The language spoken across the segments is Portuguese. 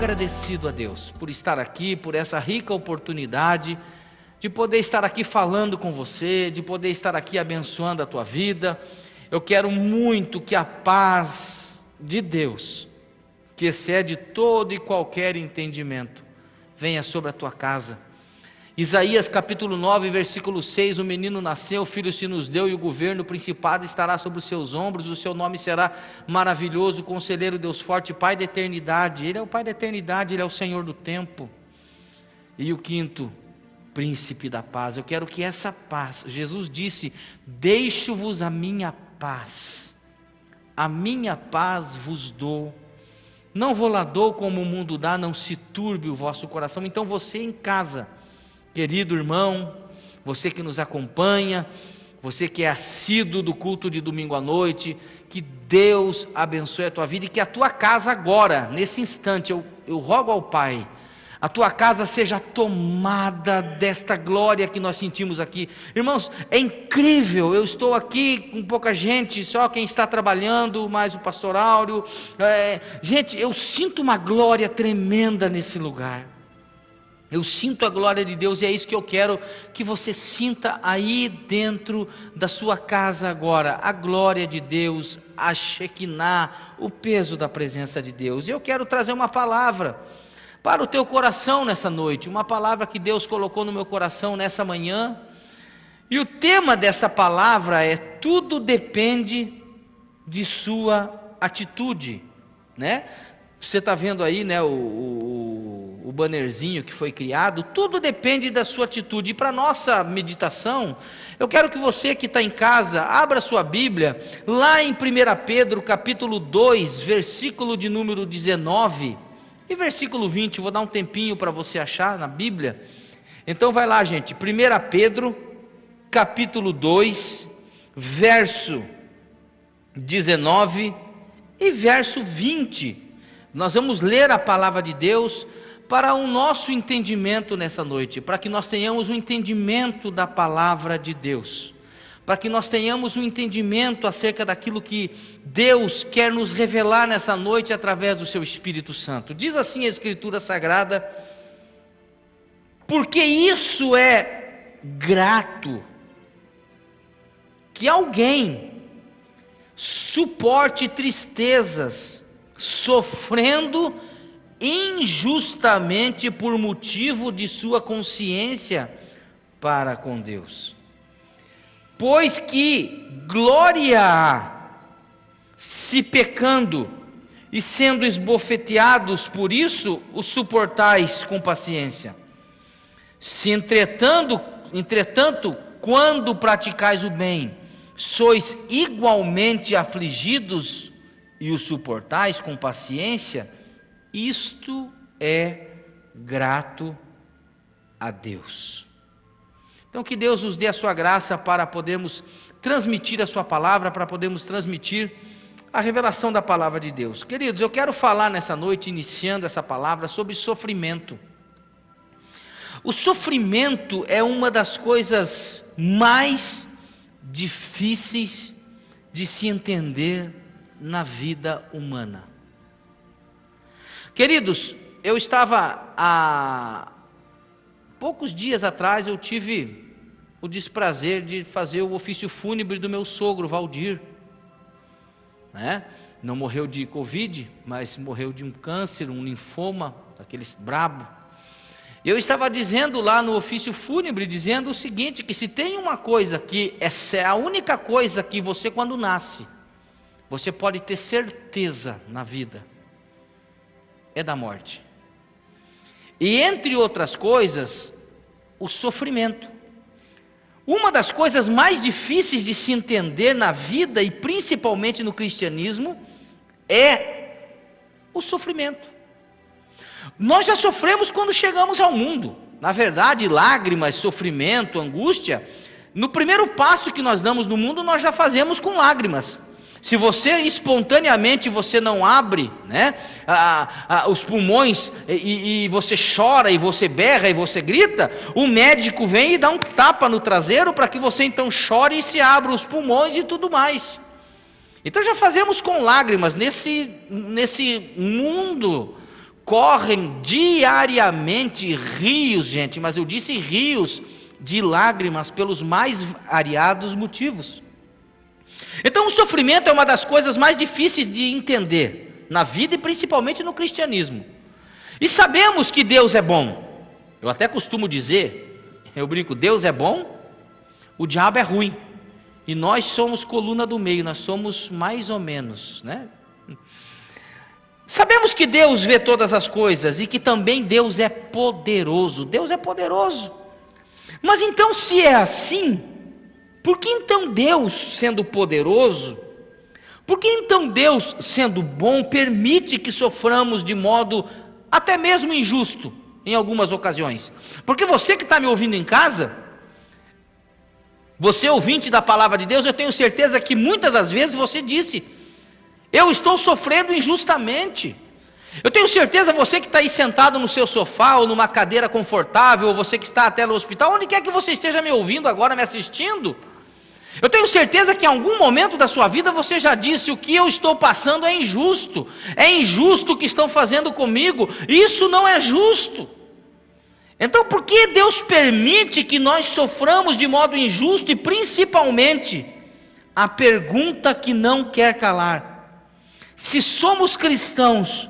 agradecido a Deus por estar aqui, por essa rica oportunidade de poder estar aqui falando com você, de poder estar aqui abençoando a tua vida. Eu quero muito que a paz de Deus, que excede todo e qualquer entendimento, venha sobre a tua casa. Isaías capítulo 9, versículo 6, o menino nasceu, o filho se nos deu, e o governo, o principado estará sobre os seus ombros, o seu nome será maravilhoso, conselheiro, Deus forte, Pai da eternidade. Ele é o Pai da eternidade, Ele é o Senhor do tempo. E o quinto, príncipe da paz. Eu quero que essa paz, Jesus disse: deixo-vos a minha paz vos dou, não vou lá dou como o mundo dá, não se turbe o vosso coração. Então você em casa, querido irmão, você que nos acompanha, você que é assíduo do culto de domingo à noite, que Deus abençoe a tua vida e que a tua casa agora, nesse instante, eu rogo ao Pai, a tua casa seja tomada desta glória que nós sentimos aqui. Irmãos, é incrível, eu estou aqui com pouca gente, só quem está trabalhando, mais o pastor Áureo. Gente, eu sinto uma glória tremenda nesse lugar. Eu sinto a glória de Deus e é isso que eu quero que você sinta aí dentro da sua casa agora. A glória de Deus, a Shekinah, o peso da presença de Deus. E eu quero trazer uma palavra para o teu coração nessa noite, uma palavra que Deus colocou no meu coração nessa manhã, e o tema dessa palavra é: tudo depende de sua atitude, né? Você está vendo aí, né, o bannerzinho que foi criado. Tudo depende da sua atitude. E para nossa meditação, eu quero que você que está em casa, abra sua Bíblia, lá em 1 Pedro capítulo 2, versículo de número 19, e versículo 20, vou dar um tempinho para você achar na Bíblia. Então vai lá, gente, 1 Pedro, capítulo 2, verso 19 e verso 20. Nós vamos ler a palavra de Deus para o nosso entendimento nessa noite, para que nós tenhamos um entendimento da palavra de Deus, para que nós tenhamos um entendimento acerca daquilo que Deus quer nos revelar nessa noite através do seu Espírito Santo. Diz assim a Escritura Sagrada: porque isso é grato, que alguém suporte tristezas, sofrendo injustamente por motivo de sua consciência para com Deus. Pois que glória há, se pecando e sendo esbofeteados por isso, o suportais com paciência. Se entretanto, quando praticais o bem, sois igualmente afligidos e o suportais com paciência, isto é grato a Deus. Então que Deus nos dê a sua graça para podermos transmitir a sua palavra, para podermos transmitir a revelação da palavra de Deus. Queridos, eu quero falar nessa noite, iniciando essa palavra, sobre sofrimento. O sofrimento é uma das coisas mais difíceis de se entender na vida humana. Queridos, eu estava há poucos dias atrás, eu tive o desprazer de fazer o ofício fúnebre do meu sogro, Valdir, né? Não morreu de Covid, mas morreu de um câncer, um linfoma, daqueles brabo. Eu estava dizendo lá no ofício fúnebre, dizendo o seguinte, que se tem uma coisa que essa é a única coisa que você, quando nasce, você pode ter certeza na vida, é da morte. E entre outras coisas, o sofrimento. Uma das coisas mais difíceis de se entender na vida, e principalmente no cristianismo, é o sofrimento. Nós já sofremos quando chegamos ao mundo. Na verdade, lágrimas, sofrimento, angústia, no primeiro passo que nós damos no mundo, nós já fazemos com lágrimas. Se você espontaneamente você não abre, né, os pulmões e você chora e você berra e você grita, o médico vem e dá um tapa no traseiro para que você então chore e se abra os pulmões e tudo mais. Então já fazemos com lágrimas nesse mundo correm diariamente rios, gente, mas eu disse rios de lágrimas pelos mais variados motivos. Então o sofrimento é uma das coisas mais difíceis de entender na vida e principalmente no cristianismo. E sabemos que Deus é bom. Eu até costumo dizer, eu brinco, Deus é bom, o diabo é ruim. E nós somos coluna do meio, nós somos mais ou menos, né? Sabemos que Deus vê todas as coisas e que também Deus é poderoso. Deus é poderoso. Mas então, se é assim, por que então Deus, sendo poderoso, por que então Deus, sendo bom, permite que soframos de modo até mesmo injusto em algumas ocasiões? Porque você que está me ouvindo em casa, você ouvinte da palavra de Deus, eu tenho certeza que muitas das vezes você disse: eu estou sofrendo injustamente. Eu tenho certeza, você que está aí sentado no seu sofá, ou numa cadeira confortável, ou você que está até no hospital, onde quer que você esteja me ouvindo agora, me assistindo, eu tenho certeza que em algum momento da sua vida você já disse: o que eu estou passando é injusto o que estão fazendo comigo, isso não é justo. Então por que Deus permite que nós soframos de modo injusto? E principalmente, a pergunta que não quer calar: se somos cristãos,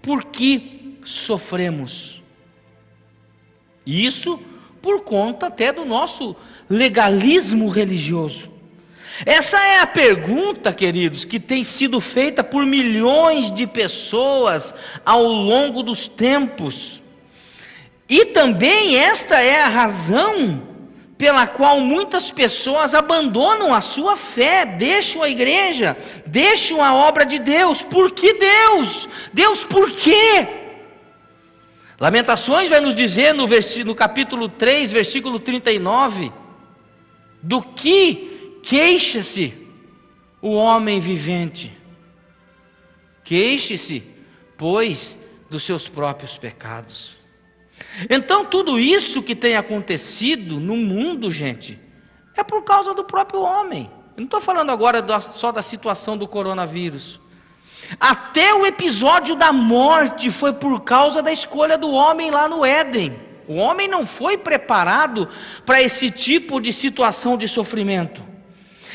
por que sofremos? Isso por conta até do nosso legalismo religioso. Essa é a pergunta, queridos, que tem sido feita por milhões de pessoas ao longo dos tempos. E também esta é a razão pela qual muitas pessoas abandonam a sua fé, deixam a igreja, deixam a obra de Deus. Por que Deus? Deus, por quê? Lamentações vai nos dizer no capítulo 3, versículo 39, do que queixa-se o homem vivente. Queixe-se, pois, dos seus próprios pecados. Então tudo isso que tem acontecido no mundo, gente, é por causa do próprio homem. Eu não estou falando agora só da situação do coronavírus. Até o episódio da morte foi por causa da escolha do homem lá no Éden. O homem não foi preparado para esse tipo de situação de sofrimento.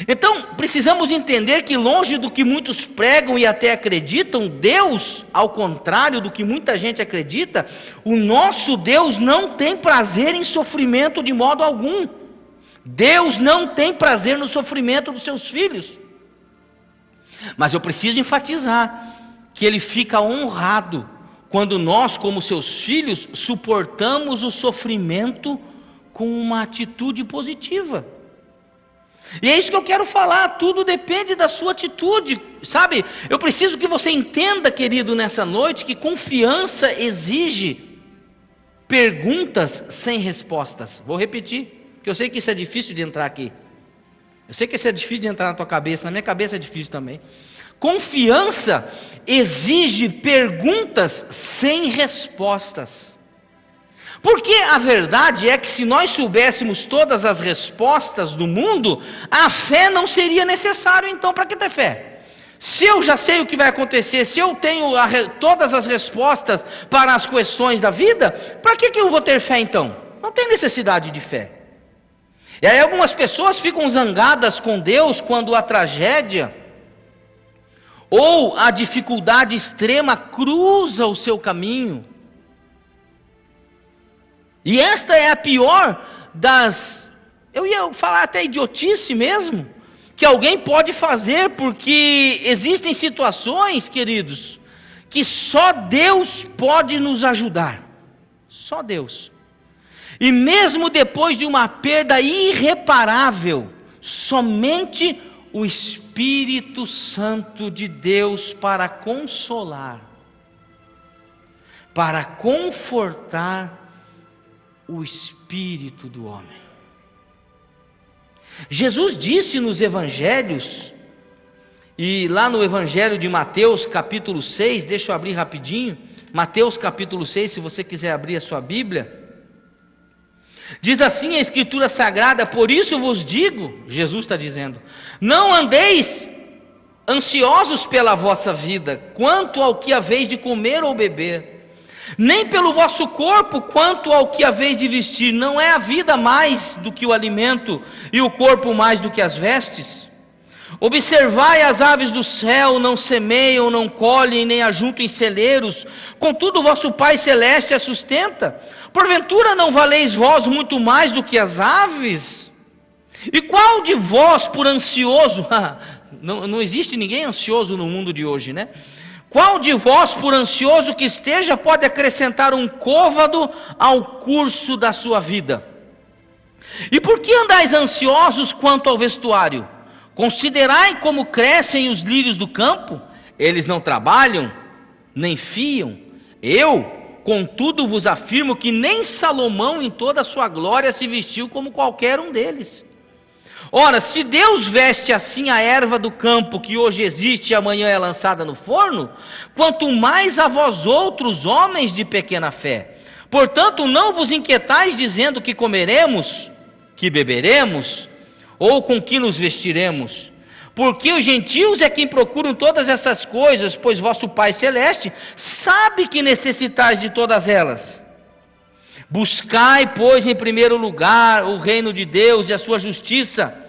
Então, precisamos entender que, longe do que muitos pregam e até acreditam, Deus, ao contrário do que muita gente acredita, o nosso Deus não tem prazer em sofrimento de modo algum. Deus não tem prazer no sofrimento dos seus filhos. Mas eu preciso enfatizar que Ele fica honrado quando nós, como seus filhos, suportamos o sofrimento com uma atitude positiva. E é isso que eu quero falar, tudo depende da sua atitude, sabe? Eu preciso que você entenda, querido, nessa noite, que confiança exige perguntas sem respostas. Vou repetir, porque eu sei que isso é difícil de entrar aqui. Eu sei que isso é difícil de entrar na tua cabeça, na minha cabeça é difícil também. Confiança exige perguntas sem respostas. Porque a verdade é que se nós soubéssemos todas as respostas do mundo, a fé não seria necessária. Então, para que ter fé? Se eu já sei o que vai acontecer, se eu tenho todas as respostas para as questões da vida, para que eu vou ter fé então? Não tem necessidade de fé. E aí algumas pessoas ficam zangadas com Deus quando a tragédia ou a dificuldade extrema cruza o seu caminho. E esta é a pior das, eu ia falar até idiotice mesmo, que alguém pode fazer, porque existem situações, queridos, que só Deus pode nos ajudar. Só Deus. E mesmo depois de uma perda irreparável, somente o Espírito Santo de Deus para consolar, para confortar o espírito do homem. Jesus disse nos evangelhos, e lá no evangelho de Mateus capítulo 6, deixa eu abrir rapidinho, Mateus capítulo 6, se você quiser abrir a sua Bíblia, diz assim a Escritura Sagrada: por isso vos digo, Jesus está dizendo, não andeis ansiosos pela vossa vida, quanto ao que haveis de comer ou beber, Nem pelo vosso corpo, quanto ao que haveis de vestir. Não é a vida mais do que o alimento, e o corpo mais do que as vestes? Observai as aves do céu, não semeiam, não colhem, nem ajuntam em celeiros, contudo vosso Pai Celeste as sustenta. Porventura não valeis vós muito mais do que as aves? E qual de vós, por ansioso, não existe ninguém ansioso no mundo de hoje, né? Qual de vós, por ansioso que esteja, pode acrescentar um côvado ao curso da sua vida? E por que andais ansiosos quanto ao vestuário? Considerai como crescem os lírios do campo, eles não trabalham, nem fiam. Eu, contudo, vos afirmo que nem Salomão em toda a sua glória se vestiu como qualquer um deles. Ora, se Deus veste assim a erva do campo, que hoje existe e amanhã é lançada no forno, quanto mais a vós outros, homens de pequena fé. Portanto, não vos inquietais dizendo que comeremos, que beberemos, ou com que nos vestiremos, porque os gentios é quem procuram todas essas coisas, pois vosso Pai Celeste sabe que necessitais de todas elas. Buscai, pois, em primeiro lugar o reino de Deus e a sua justiça,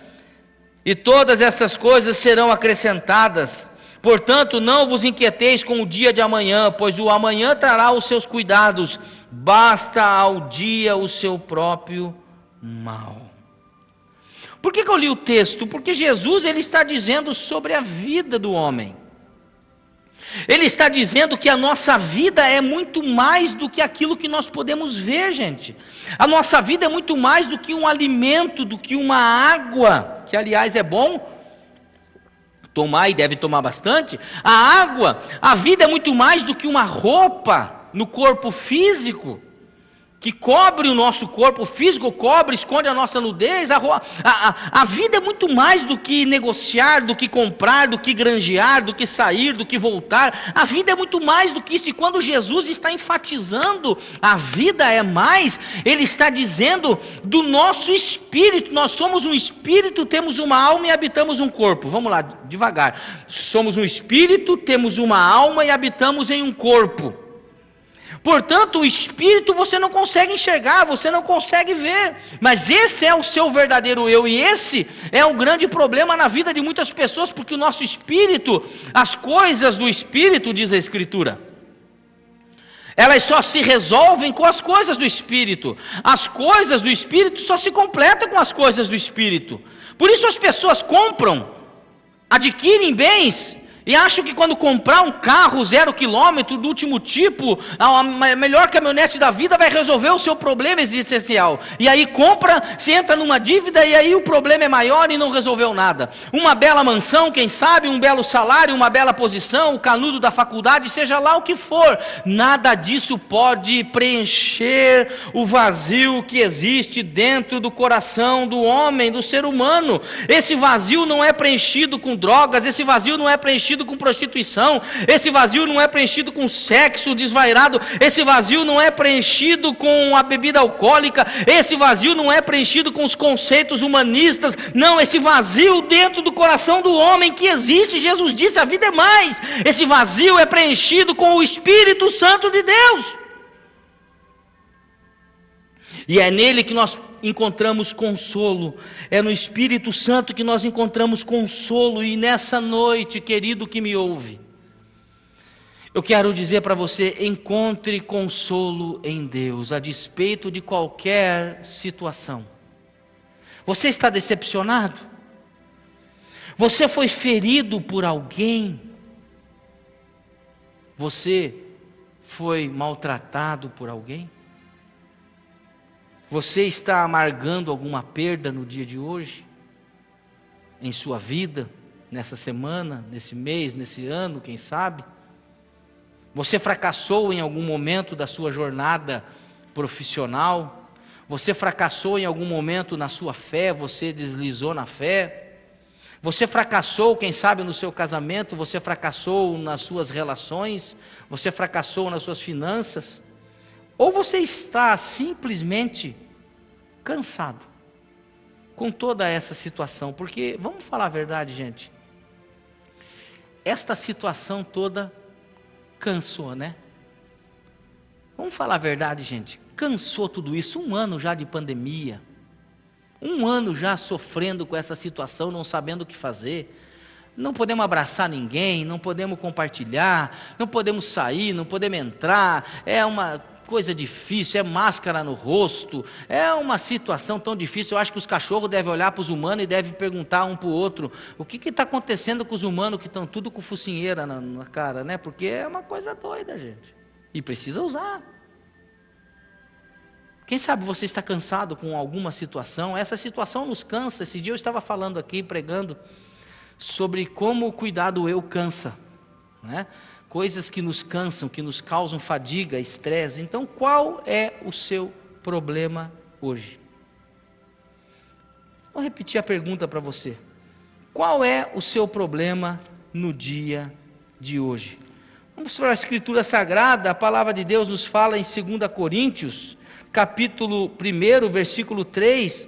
e todas essas coisas serão acrescentadas. Portanto, não vos inquieteis com o dia de amanhã, pois o amanhã trará os seus cuidados, basta ao dia o seu próprio mal. Por que eu li o texto? Porque Jesus ele está dizendo sobre a vida do homem. Ele está dizendo que a nossa vida é muito mais do que aquilo que nós podemos ver, gente. A nossa vida é muito mais do que um alimento, do que uma água, que aliás é bom tomar e deve tomar bastante. A água, a vida é muito mais do que uma roupa no corpo físico, que cobre o nosso corpo físico, cobre, esconde a nossa nudez. A vida é muito mais do que negociar, do que comprar, do que granjear, do que sair, do que voltar. A vida é muito mais do que isso, e quando Jesus está enfatizando a vida é mais, Ele está dizendo do nosso espírito. Nós somos um espírito, temos uma alma e habitamos um corpo. Vamos lá, devagar. Somos um espírito, temos uma alma e habitamos em um corpo. Portanto, o espírito você não consegue enxergar, você não consegue ver, mas esse é o seu verdadeiro eu, e esse é o grande problema na vida de muitas pessoas, porque o nosso espírito, as coisas do espírito, diz a Escritura, elas só se resolvem com as coisas do espírito, as coisas do espírito só se completam com as coisas do espírito. Por isso as pessoas compram, adquirem bens, e acham que quando comprar um carro 0 km do último tipo, a melhor caminhonete da vida vai resolver o seu problema existencial. E aí compra, se entra numa dívida e aí o problema é maior e não resolveu nada. Uma bela mansão, quem sabe, um belo salário, uma bela posição, o canudo da faculdade, seja lá o que for. Nada disso pode preencher o vazio que existe dentro do coração do homem, do ser humano. Esse vazio não é preenchido com drogas, esse vazio não é preenchido com prostituição, esse vazio não é preenchido com sexo desvairado, esse vazio não é preenchido com a bebida alcoólica, esse vazio não é preenchido com os conceitos humanistas, não, esse vazio dentro do coração do homem que existe, Jesus disse, a vida é mais, esse vazio é preenchido com o Espírito Santo de Deus, e é nele que nós encontramos consolo, é no Espírito Santo que nós encontramos consolo. E nessa noite, querido que me ouve, eu quero dizer para você, encontre consolo em Deus, a despeito de qualquer situação. Você está decepcionado? Você foi ferido por alguém? Você foi maltratado por alguém? Você está amargando alguma perda no dia de hoje? Em sua vida, nessa semana, nesse mês, nesse ano, quem sabe? Você fracassou em algum momento da sua jornada profissional? Você fracassou em algum momento na sua fé? Você deslizou na fé? Você fracassou, quem sabe, no seu casamento? Você fracassou nas suas relações? Você fracassou nas suas finanças? Ou você está simplesmente cansado com toda essa situação? Porque, vamos falar a verdade, gente, esta situação toda cansou, né? Vamos falar a verdade, gente. Cansou tudo isso, 1 ano já de pandemia. 1 ano já sofrendo com essa situação, não sabendo o que fazer. Não podemos abraçar ninguém, não podemos compartilhar, não podemos sair, não podemos entrar. É uma coisa difícil, é máscara no rosto, é uma situação tão difícil. Eu acho que os cachorros devem olhar para os humanos e devem perguntar um para o outro: o que está acontecendo com os humanos que estão tudo com focinheira na cara, né? Porque é uma coisa doida, gente, e precisa usar. Quem sabe você está cansado com alguma situação? Essa situação nos cansa. Esse dia eu estava falando aqui, pregando sobre como o cuidar do eu cansa, né? Coisas que nos cansam, que nos causam fadiga, estresse. Então, qual é o seu problema hoje? Vou repetir a pergunta para você. Qual é o seu problema no dia de hoje? Vamos para a Escritura Sagrada. A palavra de Deus nos fala em 2 Coríntios, capítulo 1, versículo 3.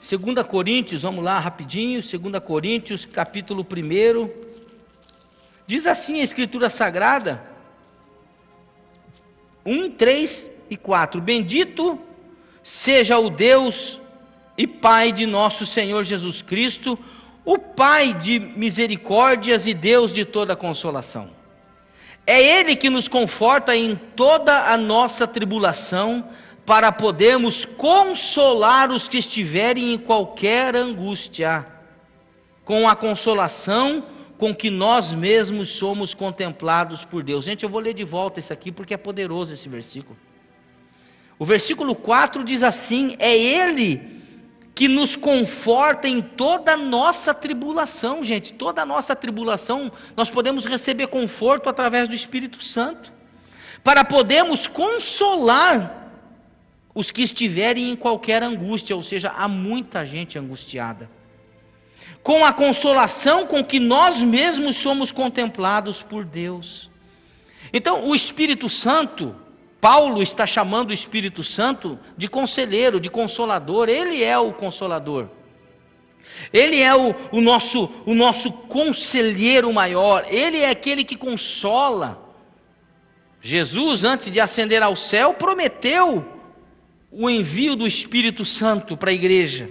2 Coríntios, vamos lá rapidinho. 2 Coríntios, capítulo 1. Diz assim a Escritura Sagrada, 1, 3 e 4. Bendito seja o Deus e Pai de nosso Senhor Jesus Cristo, o Pai de misericórdias e Deus de toda consolação. É Ele que nos conforta em toda a nossa tribulação, para podermos consolar os que estiverem em qualquer angústia, com a consolação com que nós mesmos somos contemplados por Deus. Gente, eu vou ler de volta isso aqui porque é poderoso esse versículo. O versículo 4 diz assim: é Ele que nos conforta em toda a nossa tribulação. Gente, toda a nossa tribulação, nós podemos receber conforto através do Espírito Santo, para podermos consolar os que estiverem em qualquer angústia, ou seja, há muita gente angustiada, com a consolação com que nós mesmos somos contemplados por Deus. Então, o Espírito Santo, Paulo está chamando o Espírito Santo de conselheiro, de consolador. Ele é o consolador. Ele é o nosso conselheiro maior. Ele é aquele que consola. Jesus, antes de ascender ao céu, prometeu o envio do Espírito Santo para a igreja.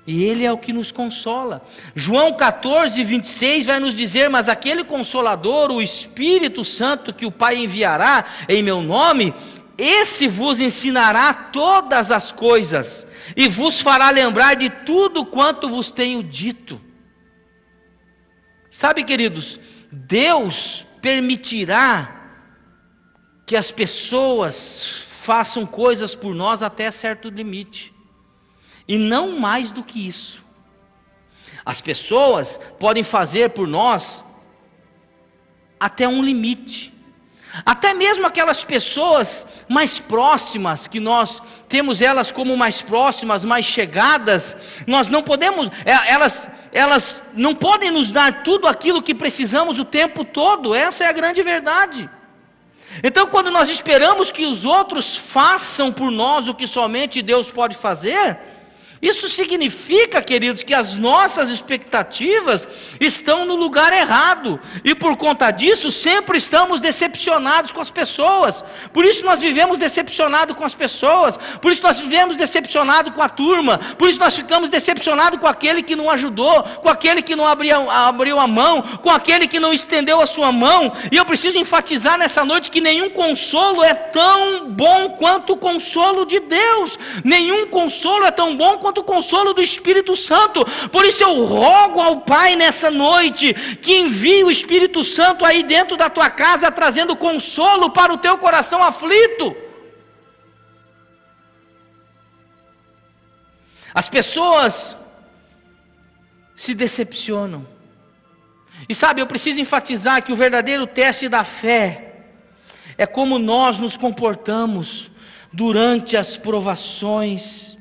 E Ele é o que nos consola. João 14, 26 vai nos dizer: mas aquele Consolador, o Espírito Santo, que o Pai enviará em meu nome, esse vos ensinará todas as coisas, e vos fará lembrar de tudo quanto vos tenho dito. Sabe, queridos, Deus permitirá que as pessoas façam coisas por nós até certo limite, e não mais do que isso. As pessoas podem fazer por nós até um limite. Até mesmo aquelas pessoas mais próximas, que nós temos elas como mais próximas, mais chegadas, nós não podemos, elas não podem nos dar tudo aquilo que precisamos o tempo todo. Essa é a grande verdade. Então, quando nós esperamos que os outros façam por nós o que somente Deus pode fazer, isso significa, queridos, que as nossas expectativas estão no lugar errado, e por conta disso sempre estamos decepcionados com as pessoas. Por isso nós vivemos decepcionados com as pessoas, por isso nós vivemos decepcionados com a turma, por isso nós ficamos decepcionados com aquele que não ajudou, com aquele que não abriu a mão, com aquele que não estendeu a sua mão. E eu preciso enfatizar nessa noite que nenhum consolo é tão bom quanto o consolo de Deus. Nenhum consolo é tão bom quanto o consolo do Espírito Santo. Por isso eu rogo ao Pai nessa noite que envie o Espírito Santo aí dentro da tua casa, trazendo consolo para o teu coração aflito. As pessoas se decepcionam. E sabe, eu preciso enfatizar que o verdadeiro teste da fé é como nós nos comportamos durante as provações,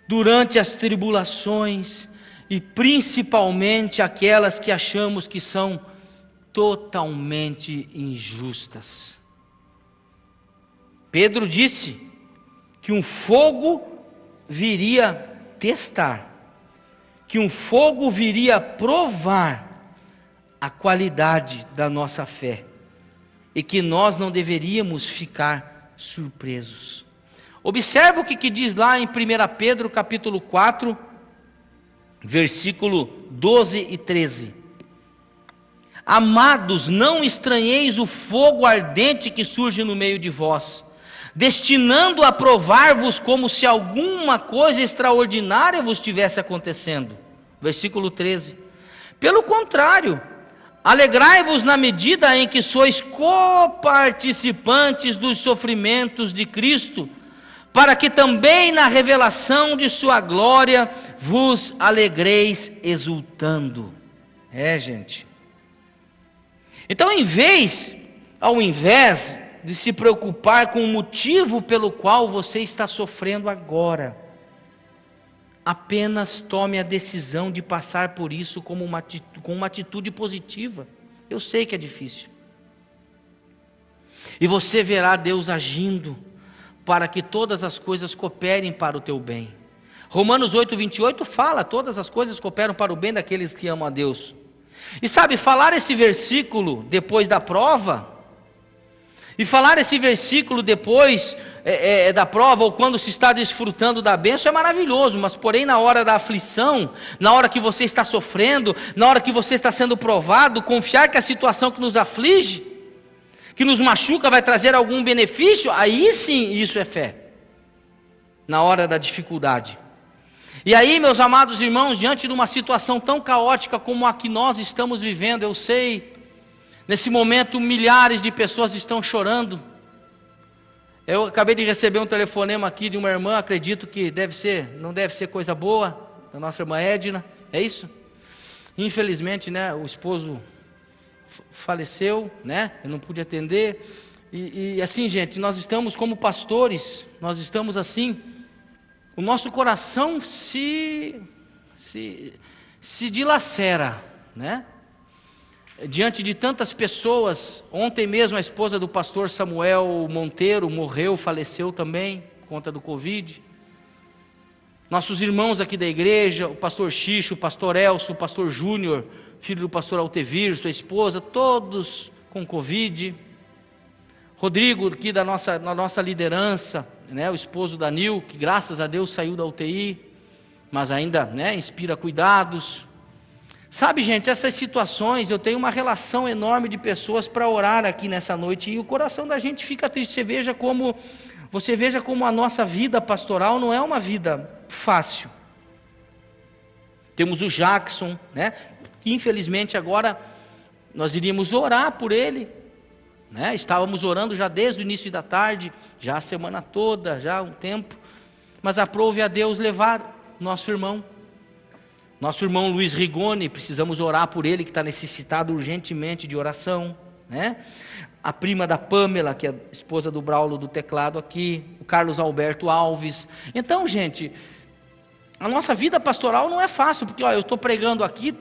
durante as tribulações, e principalmente aquelas que achamos que são totalmente injustas. Pedro disse que um fogo viria testar, que um fogo viria provar a qualidade da nossa fé. e que nós não deveríamos ficar surpresos. Observa o que diz lá em 1 Pedro capítulo 4, versículo 12 e 13. Amados, não estranheis o fogo ardente que surge no meio de vós, destinando a provar-vos como se alguma coisa extraordinária vos estivesse acontecendo. Versículo 13. Pelo contrário, alegrai-vos na medida em que sois coparticipantes dos sofrimentos de Cristo, para que também na revelação de sua glória vos alegreis exultando. Gente. Então, ao invés de se preocupar com o motivo pelo qual você está sofrendo agora, apenas tome a decisão de passar por isso com uma atitude positiva. Eu sei que é difícil. E você verá Deus agindo para que todas as coisas cooperem para o teu bem. Romanos 8:28 fala: todas as coisas cooperam para o bem daqueles que amam a Deus. E sabe, falar esse versículo depois da prova, e falar esse versículo depois da prova, ou quando se está desfrutando da bênção, é maravilhoso, mas porém na hora da aflição, na hora que você está sofrendo, na hora que você está sendo provado, confiar que a situação que nos aflige, que nos machuca, vai trazer algum benefício, aí sim isso é fé, na hora da dificuldade. E aí, meus amados irmãos, diante de uma situação tão caótica como a que nós estamos vivendo, eu sei, nesse momento milhares de pessoas estão chorando. Eu acabei de receber um telefonema aqui de uma irmã, acredito que não deve ser coisa boa, da nossa irmã Edna, é isso? Infelizmente, né, o esposo faleceu, né, eu não pude atender, e assim, gente, nós estamos como pastores, nós estamos assim, o nosso coração se dilacera, né? Diante de tantas pessoas. Ontem mesmo a esposa do pastor Samuel Monteiro morreu, faleceu também, por conta do Covid. Nossos irmãos aqui da igreja, o pastor Xixo, o pastor Elcio, o pastor Júnior, filho do pastor Altevir, sua esposa, todos com Covid. Rodrigo, aqui da nossa liderança, né, o esposo da Nil, que graças a Deus saiu da UTI, mas ainda, né, inspira cuidados. Sabe, gente, essas situações, eu tenho uma relação enorme de pessoas para orar aqui nessa noite, e o coração da gente fica triste. Você veja como a nossa vida pastoral não é uma vida fácil. Temos o Jackson, né, que infelizmente agora nós iríamos orar por ele, né? Estávamos orando já desde o início da tarde, já a semana toda, já há um tempo, mas aprove a Deus levar nosso irmão Luiz Rigoni. Precisamos orar por ele, que está necessitado urgentemente de oração, né? A prima da Pamela, que é a esposa do Braulo do teclado aqui, o Carlos Alberto Alves. Então, gente, a nossa vida pastoral não é fácil, porque eu estou pregando aqui,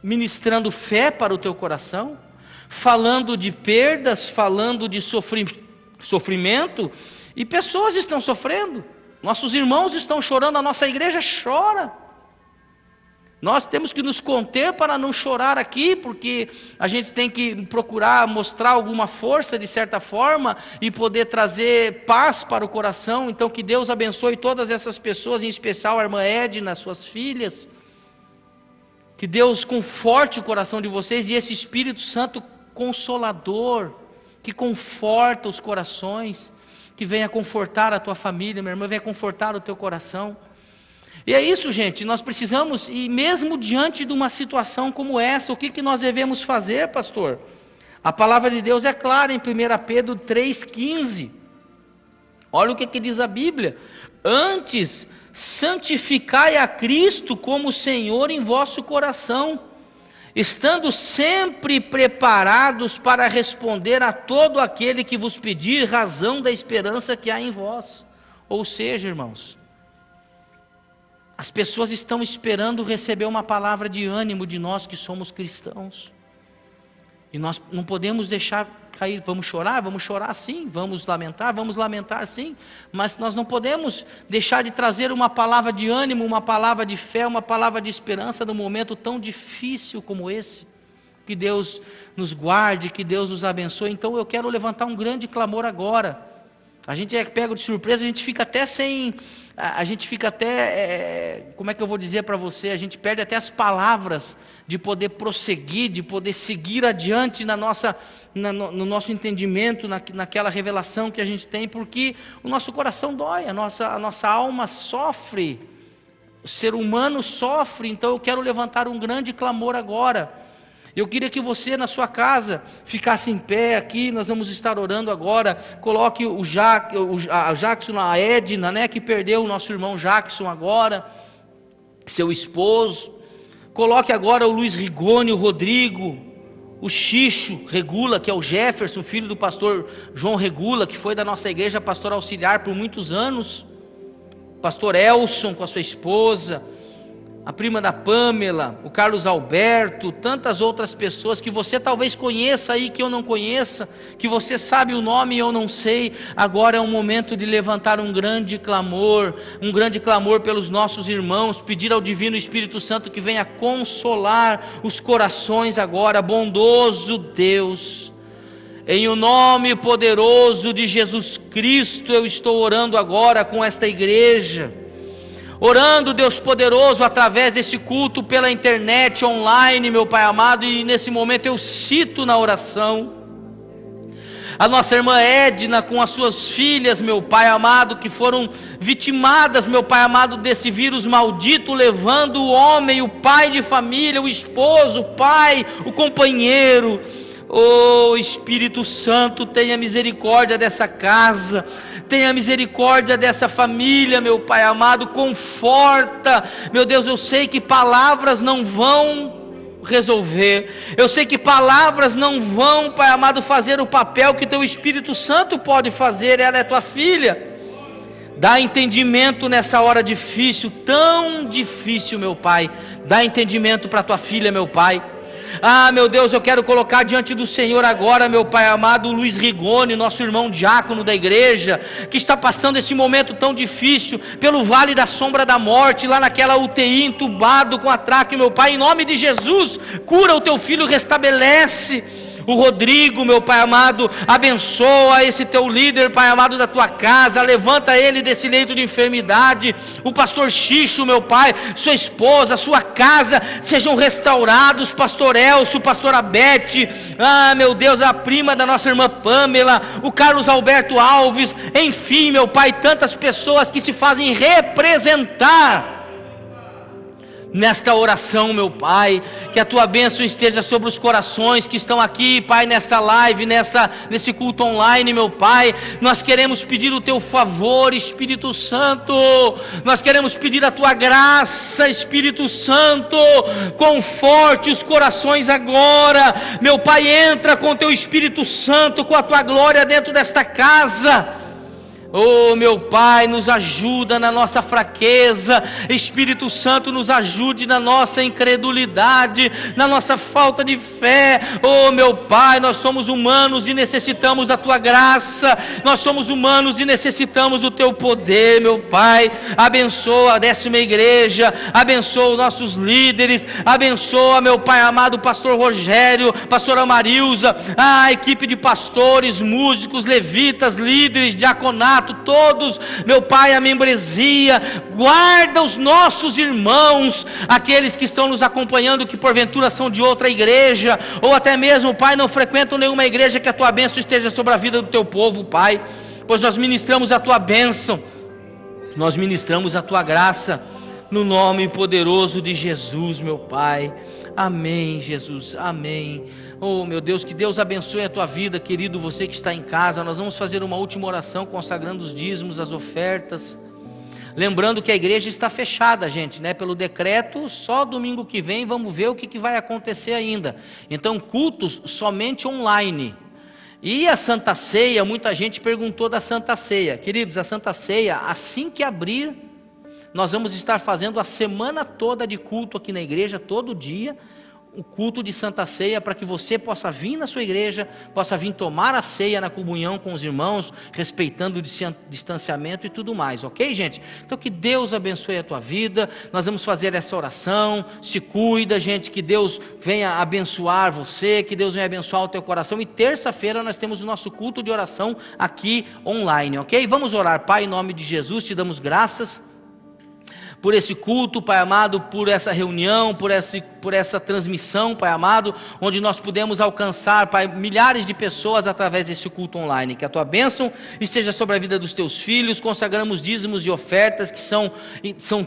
ministrando fé para o teu coração, falando de perdas, falando de sofrimento, e pessoas estão sofrendo, nossos irmãos estão chorando, a nossa igreja chora. Nós temos que nos conter para não chorar aqui, porque a gente tem que procurar mostrar alguma força de certa forma e poder trazer paz para o coração. Então que Deus abençoe todas essas pessoas, em especial a irmã Edna, suas filhas. Que Deus conforte o coração de vocês, e esse Espírito Santo consolador, que conforta os corações, que venha confortar a tua família, minha irmã, venha confortar o teu coração. E é isso, gente, nós precisamos, e mesmo diante de uma situação como essa, o que nós devemos fazer, pastor? A palavra de Deus é clara em 1 Pedro 3,15. Olha o que diz a Bíblia: antes, santificai a Cristo como Senhor em vosso coração, estando sempre preparados para responder a todo aquele que vos pedir razão da esperança que há em vós. Ou seja, irmãos, as pessoas estão esperando receber uma palavra de ânimo de nós que somos cristãos, e nós não podemos deixar cair. Vamos chorar sim, vamos lamentar sim, mas nós não podemos deixar de trazer uma palavra de ânimo, uma palavra de fé, uma palavra de esperança num momento tão difícil como esse. Que Deus nos guarde, que Deus nos abençoe. Então eu quero levantar um grande clamor agora. A gente é pego de surpresa, a gente fica até como é que eu vou dizer para você? A gente perde até as palavras de poder prosseguir, de poder seguir adiante no nosso entendimento, naquela revelação que a gente tem, porque o nosso coração dói, a nossa alma sofre, o ser humano sofre. Então eu quero levantar um grande clamor agora. Eu queria que você na sua casa ficasse em pé aqui, nós vamos estar orando agora. Coloque a Jackson, a Edna, né, que perdeu o nosso irmão Jackson agora, seu esposo. Coloque agora o Luiz Rigoni, o Rodrigo, o Xixo Regula, que é o Jefferson, filho do pastor João Regula, que foi da nossa igreja pastor auxiliar por muitos anos. Pastor Elson com a sua esposa, a prima da Pamela, o Carlos Alberto, tantas outras pessoas que você talvez conheça aí, que eu não conheça, que você sabe o nome e eu não sei. Agora é um momento de levantar um grande clamor pelos nossos irmãos, pedir ao Divino Espírito Santo que venha consolar os corações agora. Bondoso Deus, em o nome poderoso de Jesus Cristo, eu estou orando agora com esta igreja, orando, Deus poderoso, através desse culto pela internet, online, meu Pai amado, e nesse momento eu cito na oração a nossa irmã Edna com as suas filhas, meu Pai amado, que foram vitimadas, meu Pai amado, desse vírus maldito, levando o homem, o pai de família, o esposo, o pai, o companheiro. Oh Espírito Santo, tenha misericórdia dessa casa, tenha misericórdia dessa família, meu Pai amado, conforta, meu Deus. Eu sei que palavras não vão resolver, eu sei que palavras não vão, Pai amado, fazer o papel que teu Espírito Santo pode fazer. Ela é tua filha, dá entendimento nessa hora difícil, tão difícil, meu Pai, dá entendimento para tua filha, meu Pai. Ah, meu Deus, eu quero colocar diante do Senhor agora, meu Pai amado, o Luiz Rigoni, nosso irmão diácono da igreja, que está passando esse momento tão difícil, pelo vale da sombra da morte, lá naquela UTI, entubado com atraque, meu Pai. Em nome de Jesus, cura o teu filho, restabelece o Rodrigo, meu Pai amado, abençoa esse teu líder, Pai amado, da tua casa, levanta ele desse leito de enfermidade. O pastor Xixo, meu Pai, sua esposa, sua casa, sejam restaurados. Pastor Elcio, pastora Bete, ah, meu Deus, a prima da nossa irmã Pamela, o Carlos Alberto Alves, enfim, meu Pai, tantas pessoas que se fazem representar nesta oração, meu Pai. Que a tua bênção esteja sobre os corações que estão aqui, Pai, nesta live, nesse culto online, meu Pai. Nós queremos pedir o teu favor, Espírito Santo, nós queremos pedir a tua graça, Espírito Santo. Conforte os corações agora, meu Pai. Entra com teu Espírito Santo, com a tua glória dentro desta casa. Oh, meu Pai, nos ajuda na nossa fraqueza. Espírito Santo, nos ajude na nossa incredulidade, na nossa falta de fé. Oh, meu Pai, nós somos humanos e necessitamos da Tua graça. Nós somos humanos e necessitamos do Teu poder, meu Pai. Abençoa a 10ª igreja, abençoa os nossos líderes, abençoa, meu Pai amado, o pastor Rogério, pastora Marilza, a equipe de pastores, músicos, levitas, líderes, diaconato, todos, meu Pai, a membresia. Guarda os nossos irmãos, aqueles que estão nos acompanhando, que porventura são de outra igreja, ou até mesmo, Pai, não frequentam nenhuma igreja. Que a tua bênção esteja sobre a vida do teu povo, Pai, pois nós ministramos a tua bênção, nós ministramos a tua graça, no nome poderoso de Jesus, meu Pai. Amém, Jesus, amém. Oh, meu Deus, que Deus abençoe a tua vida, querido, você que está em casa. Nós vamos fazer uma última oração, consagrando os dízimos, as ofertas. Lembrando que a igreja está fechada, gente, né? Pelo decreto, só domingo que vem, vamos ver o que vai acontecer ainda. Então, cultos somente online. E a Santa Ceia, muita gente perguntou da Santa Ceia. Queridos, a Santa Ceia, assim que abrir, nós vamos estar fazendo a semana toda de culto aqui na igreja, todo dia. o culto de Santa Ceia, para que você possa vir na sua igreja, possa vir tomar a ceia na comunhão com os irmãos, respeitando o distanciamento e tudo mais, ok, gente? Então que Deus abençoe a tua vida, nós vamos fazer essa oração, se cuida, gente, que Deus venha abençoar você, que Deus venha abençoar o teu coração, e terça-feira nós temos o nosso culto de oração aqui online, ok? Vamos orar. Pai, em nome de Jesus, te damos graças por esse culto, Pai amado, por essa reunião, por essa transmissão, Pai amado, onde nós pudemos alcançar, Pai, milhares de pessoas através desse culto online. Que a tua bênção esteja sobre a vida dos teus filhos. Consagramos dízimos e ofertas que são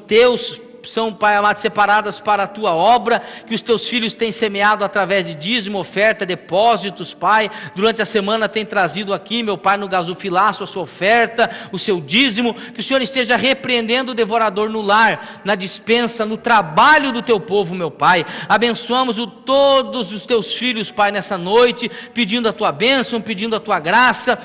teus, são, Pai amado, separadas para a tua obra, que os teus filhos têm semeado através de dízimo, oferta, depósitos, Pai, durante a semana tem trazido aqui, meu Pai, no gasofilaço a sua oferta, o seu dízimo, que o Senhor esteja repreendendo o devorador no lar, na dispensa, no trabalho do teu povo, meu Pai. Abençoamos todos os teus filhos, Pai, nessa noite, pedindo a tua bênção, pedindo a tua graça.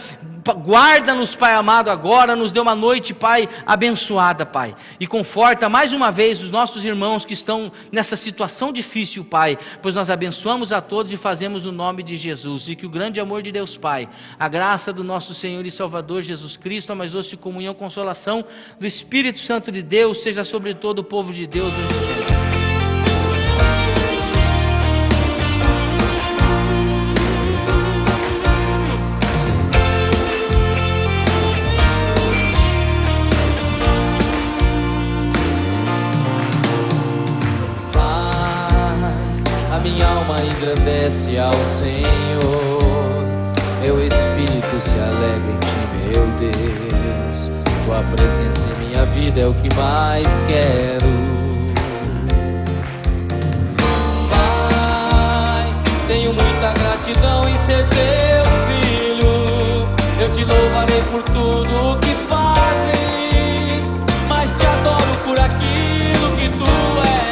Guarda-nos, Pai amado, agora, nos dê uma noite, Pai, abençoada, Pai, e conforta mais uma vez os nossos irmãos que estão nessa situação difícil, Pai, pois nós abençoamos a todos e fazemos no nome de Jesus, e que o grande amor de Deus Pai, a graça do nosso Senhor e Salvador Jesus Cristo, a mais doce comunhão e consolação do Espírito Santo de Deus, seja sobre todo o povo de Deus, hoje e sempre. Engrandece ao Senhor, meu espírito se alegra em ti, meu Deus. Tua presença em minha vida é o que mais quero. Pai, tenho muita gratidão em ser teu filho. Eu te louvarei por tudo que fazes, mas te adoro por aquilo que tu és.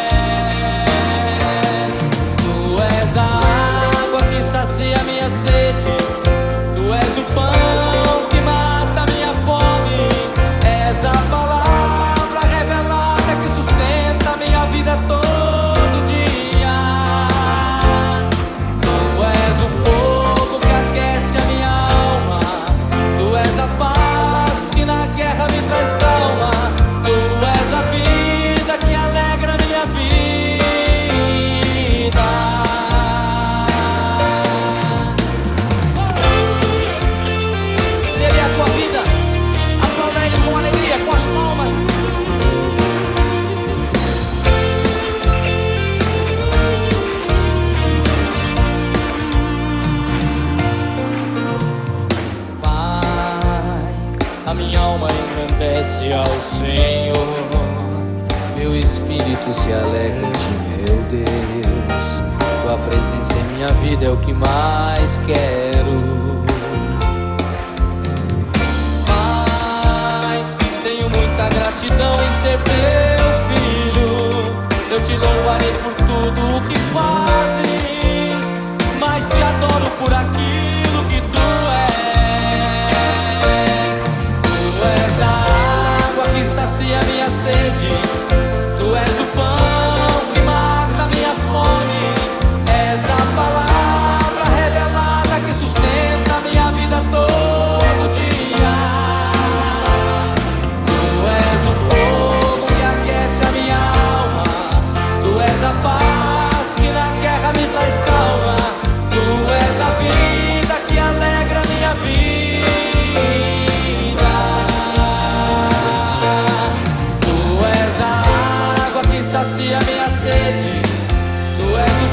Se alegra em ti, meu Deus. Tua presença em minha vida é o que mais quero. Pai, tenho muita gratidão em ser teu filho. Eu te louvarei por tudo o que fazes, mas te adoro por aquilo que tu és. Tu és a água que sacia minha sede. Tu és o pão que mata minha fome, és a palavra revelada que sustenta minha vida todo dia. Tu és o fogo que aquece a minha alma, tu és a paz que na guerra me traz calma, tu és a vida que alegra minha vida. Sacia minha sede, tu és o